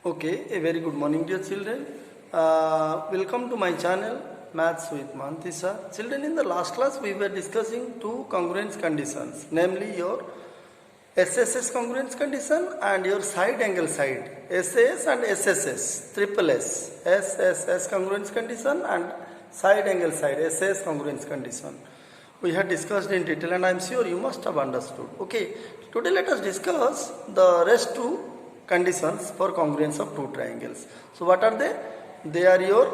Okay, a very good morning, dear children. Welcome to my channel, Maths with Mantisa. Children, in the last class, we were discussing two congruence conditions, namely your SSS congruence condition and your side angle side, SAS and SSS, triple S, SSS congruence condition and side angle side, SAS congruence condition. We had discussed in detail, and I am sure you must have understood. Okay, today let us discuss the rest two conditions for congruence of two triangles. So what are they? They are your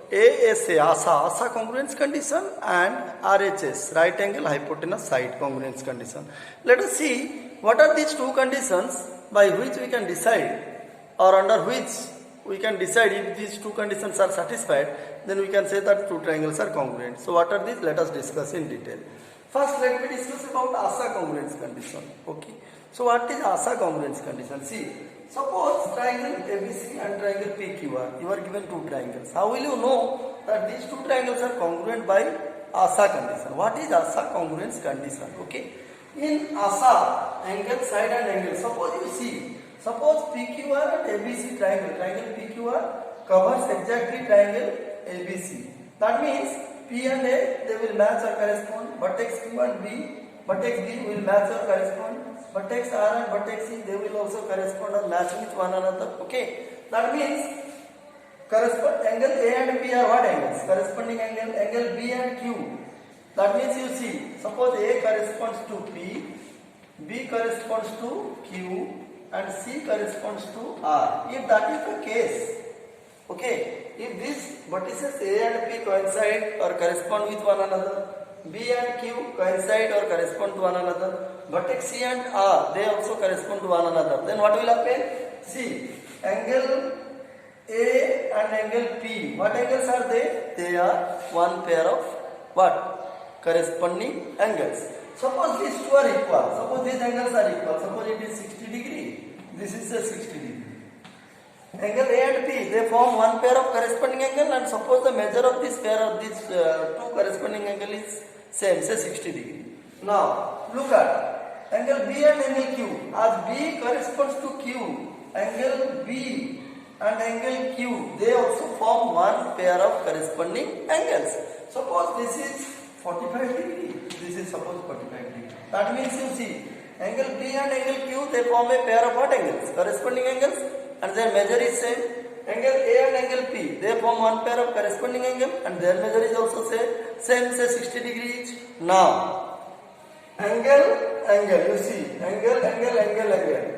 ASA congruence condition and RHS, right angle hypotenuse side congruence condition. Let us see what are these two conditions by which we can decide, or under which we can decide if these two conditions are satisfied, then we can say that two triangles are congruent. So what are these? Let us discuss in detail. First, let me discuss about ASA congruence condition. Okay. So what is ASA congruence condition? See, suppose triangle ABC and triangle PQR, you are given two triangles. How will you know that these two triangles are congruent by ASA condition? What is ASA congruence condition? Okay. In ASA, angle, side and angle, suppose you see, suppose PQR and ABC triangle PQR covers exactly triangle ABC. That means P and A, they will match or correspond, vertex Q and B, vertex B will match or correspond, vertex R and vertex C, they will also correspond or match with one another. Okay, that means correspond angle A and B are what angles? Corresponding angle B and Q. That means you see, suppose A corresponds to P, B corresponds to Q, and C corresponds to R. If that is the case, okay, if these vertices A and P coincide or correspond with one another, B and Q coincide or correspond to one another, vertex C and R, they also correspond to one another, then what will happen? See, angle A and angle P, what angles are they? They are one pair of what? Corresponding angles. Suppose these two are equal, suppose these angles are equal, suppose it is 60 degree, this is a 60 degree. Angle A and P, they form one pair of corresponding angle, and suppose the measure of this pair of these two corresponding angle is same, say 60 degree. Now, look at angle B and angle Q. As B corresponds to Q, angle B and angle Q, they also form one pair of corresponding angles. Suppose this is 45 degree, this is suppose 45 degree. That means you see, angle B and angle Q, they form a pair of what angles? Corresponding angles, and their measure is same. Angle A and angle P, they form one pair of corresponding angle, and their measure is also same, say 60 degree each. Now, angle, you see, angle.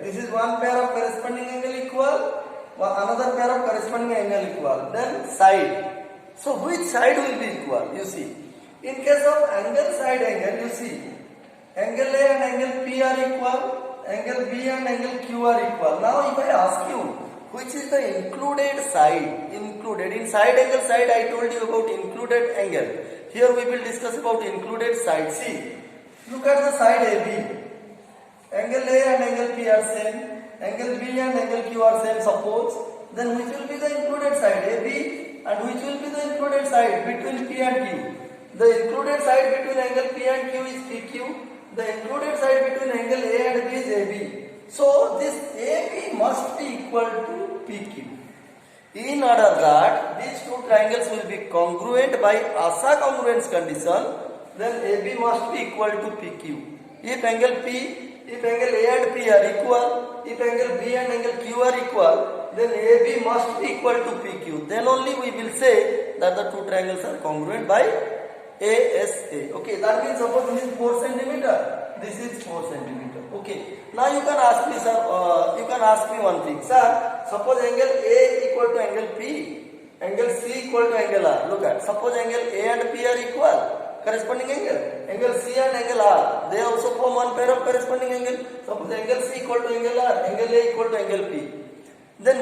This is one pair of corresponding angle equal, another pair of corresponding angle equal. Then side. So which side will be equal? You see, in case of angle side angle, you see, angle A and angle P are equal, angle B and angle Q are equal. Now if I ask you, which is the included side? Included. In side angle side, I told you about included angle. Here we will discuss about included side. See, look at the side AB. Angle A and angle P are same, angle B and angle Q are same, suppose. Then which will be the included side? AB. And which will be the included side between P and Q? The included side between angle P and Q is PQ. The included side between angle A and B is AB. So this AB must be equal to PQ. In order that these two triangles will be congruent by ASA congruence condition, then AB must be equal to PQ. If angle A and P are equal, if angle B and angle Q are equal, then AB must be equal to PQ. Then only we will say that the two triangles are congruent by ASA. Okay, that means suppose this is 4 centimeter, this is 4 centimeter. Okay, now you can ask me, sir, you can ask me one thing, sir, suppose angle A equal to angle P, angle C equal to angle R. Look at, suppose angle A and P are equal, corresponding angle C and angle R, they also form one pair of corresponding angle. Suppose angle C equal to angle R, angle A equal to angle P. Then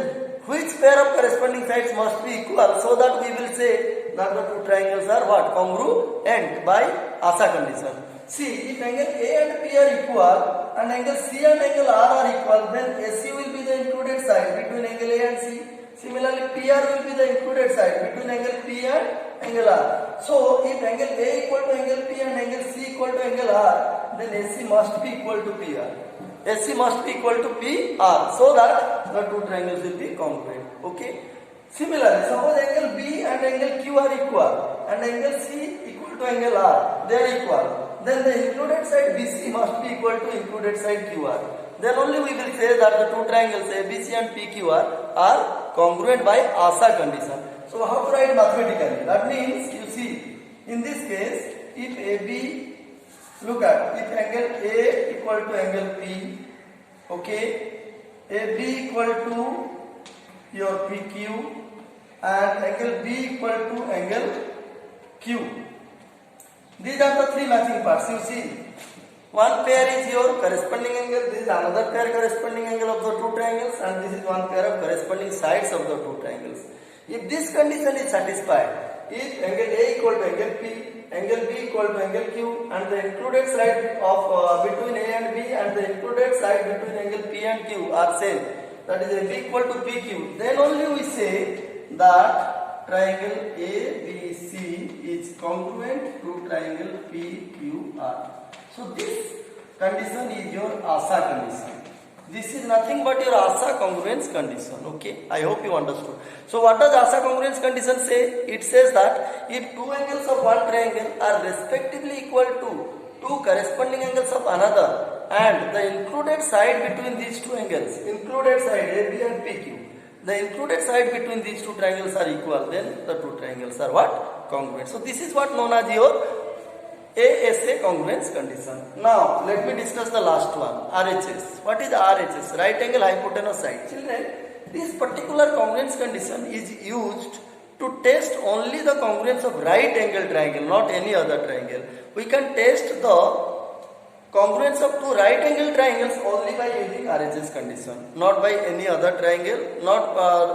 which pair of corresponding sides must be equal, so that we will say that the two triangles are what? Congruent by ASA condition. See, if angle A and P are equal and angle C and angle R are equal, then AC will be the included side between angle A and C. Similarly, PR will be the included side between angle P and angle R. So, if angle A equal to angle P and angle C equal to angle R, then AC must be equal to PR. AC must be equal to PR so that the two triangles will be congruent. Okay. Similarly, suppose angle B and angle Q are equal and angle C equal to angle R, they are equal. Then the included side BC must be equal to included side QR. Then only we will say that the two triangles ABC and PQR are congruent by ASA condition. So how to write mathematically? That means you see, in this case, if AB, look at, if angle A equal to angle P, okay, AB equal to your PQ and angle B equal to angle Q. These are the three matching parts. You see, one pair is your corresponding angle, this is another pair corresponding angle of the two triangles, and this is one pair of corresponding sides of the two triangles. If this condition is satisfied, if angle A equal to angle P, angle B equal to angle Q, and the included side of between A and B and the included side between angle P and Q are same, that is AB equal to PQ, then only we say that triangle ABC is congruent to triangle PQR. So this condition is your ASA condition. This is nothing but your ASA congruence condition. Okay, I hope you understood. So what does ASA congruence condition say? It says that if two angles of one triangle are respectively equal to two corresponding angles of another, and the included side between these two angles, included side AB and PQ, the included side between these two triangles are equal, then the two triangles are what? Congruent. So this is what known as your ASA congruence condition. Now let me discuss the last one, RHS. What is RHS? Right angle hypotenuse side. Children, this particular congruence condition is used to test only the congruence of right angle triangle, not any other triangle. We can test the congruence of two right angle triangles only by using RHS condition, not by any other triangle.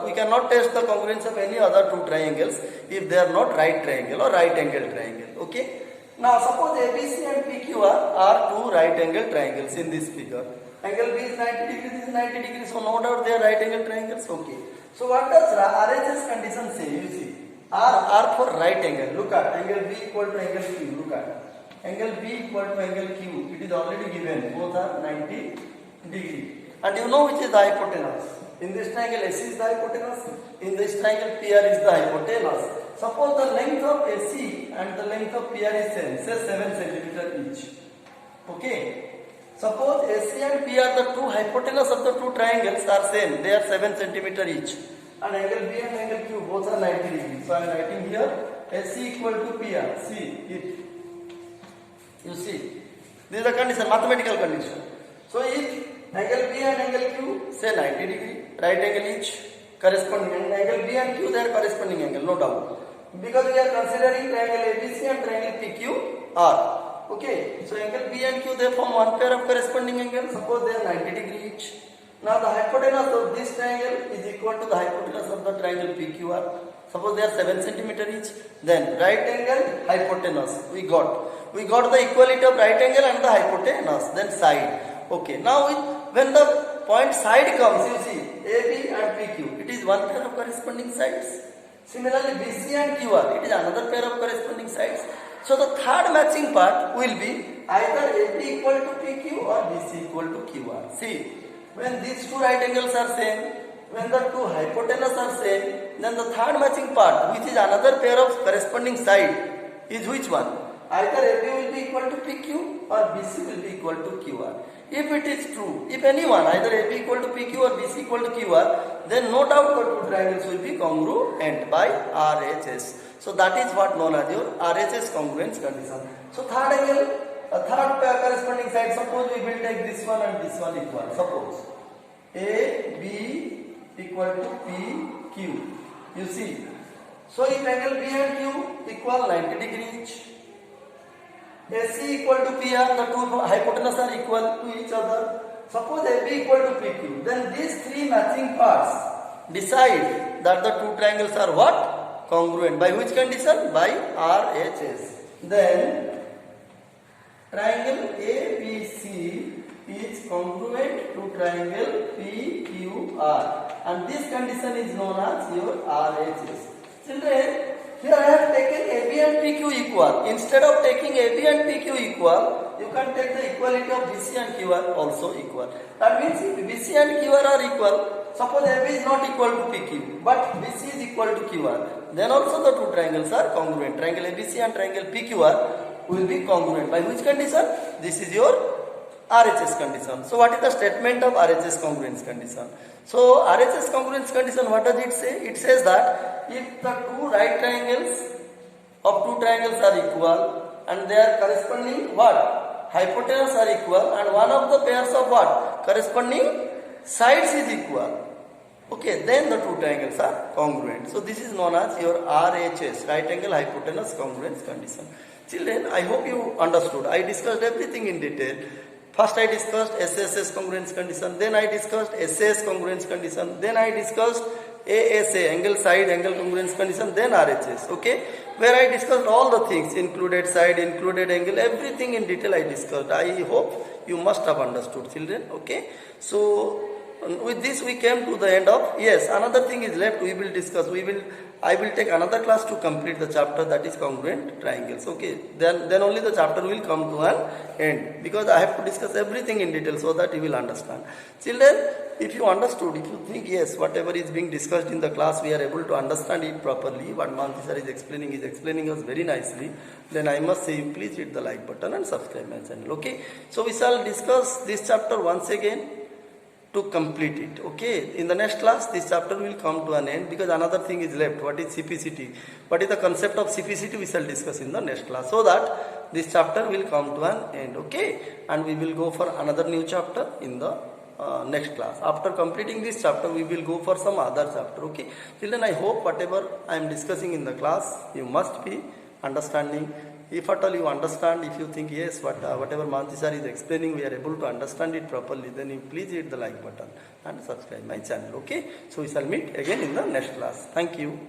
We cannot test the congruence of any other two triangles if they are not right triangle or right angle triangle. Okay. Now suppose ABC and PQR are two right angle triangles in this figure. Angle B is 90 degrees, this is 90 degrees, so no doubt they are right angle triangles. Okay. So what does RHS condition say? You see, R for right angle. Look at angle B equal to angle Q. Look at angle B equal to angle Q. It is already given. Both are 90 degree. And you know which is the hypotenuse. In this triangle AC is the hypotenuse. In this triangle PR is the hypotenuse. Suppose the length of AC and the length of PR is same, say 7 cm each. Okay. Suppose AC and PR, the two hypotenuse of the two triangles are same, they are 7 cm each. And angle B and angle Q both are 90 degrees. So I am writing here AC equal to PR. See it. You see. This is the condition, mathematical condition. So if angle B and angle Q say 90 degree, right angle each, corresponding, and angle B and Q they are corresponding angle, no doubt. Because we are considering triangle ABC and triangle PQR. Okay, so angle B and Q they form one pair of corresponding angles. Suppose they are 90 degree each. Now the hypotenuse of this triangle is equal to the hypotenuse of the triangle PQR. Suppose they are 7 cm each. Then right angle, hypotenuse. We got the equality of right angle and the hypotenuse. Then side. Okay. Now when the point side comes, you see AB and PQ. It is one pair of corresponding sides. Similarly, BC and QR, it is another pair of corresponding sides. So the third matching part will be either AB equal to PQ or BC equal to QR. See, when these two right angles are same, when the two hypotenuse are same, then the third matching part, which is another pair of corresponding side, is which one? Either AB will be equal to PQ or BC will be equal to QR. If it is true, if anyone, either AB equal to PQ or BC equal to QR, then no doubt the two triangles will be congruent by RHS. So that is what known as your RHS congruence condition. So third angle, third corresponding side, suppose we will take this one and this one equal. Suppose AB equal to PQ. You see. So if angle B and Q equal 90 degree each, AC equal to PR, the two hypotenuse are equal to each other. Suppose AB equal to PQ, then these three matching parts decide that the two triangles are what? Congruent. By which condition? By RHS. Then triangle ABC is congruent to triangle PQR, and this condition is known as your RHS. Children, here I have taken AB and PQ equal. Instead of taking AB and PQ equal, you can take the equality of BC and QR also equal. That means if BC and QR are equal, suppose AB is not equal to PQ, but BC is equal to QR, then also the two triangles are congruent. Triangle ABC and triangle PQR will be congruent. By which condition? This is your RHS condition. So what is the statement of RHS congruence condition? So RHS congruence condition, what does it say? It says that if the two right triangles of two triangles are equal and their corresponding what? Hypotenuse are equal, and one of the pairs of what? Corresponding sides is equal. Okay, then the two triangles are congruent. So this is known as your RHS, right angle hypotenuse congruence condition. Children, I hope you understood. I discussed everything in detail. First I discussed SSS congruence condition, then I discussed SAS congruence condition, then I discussed ASA, angle side angle congruence condition, then RHS, okay, where I discussed all the things, included side, included angle, everything in detail I discussed. I hope you must have understood, children, okay. So with this we came to the end of, yes, another thing is left, we will discuss, I will take another class to complete the chapter, that is congruent triangles, okay. Then only the chapter will come to an end, because I have to discuss everything in detail so that you will understand. Children, if you understood, if you think yes, whatever is being discussed in the class, we are able to understand it properly, what Manthi sir is explaining us very nicely, then I must say you please hit the like button and subscribe my channel, okay. So we shall discuss this chapter once again to complete it, okay. In the next class this chapter will come to an end, because another thing is left, what is CPCT, what is the concept of CPCT, we shall discuss in the next class, so that this chapter will come to an end, okay, and we will go for another new chapter in the next class. After completing this chapter we will go for some other chapter, okay. Children, I hope whatever I am discussing in the class you must be understanding. If at all you understand, if you think yes, whatever Manthi sir is explaining, we are able to understand it properly, then you please hit the like button and subscribe my channel, okay. So we shall meet again in the next class. Thank you.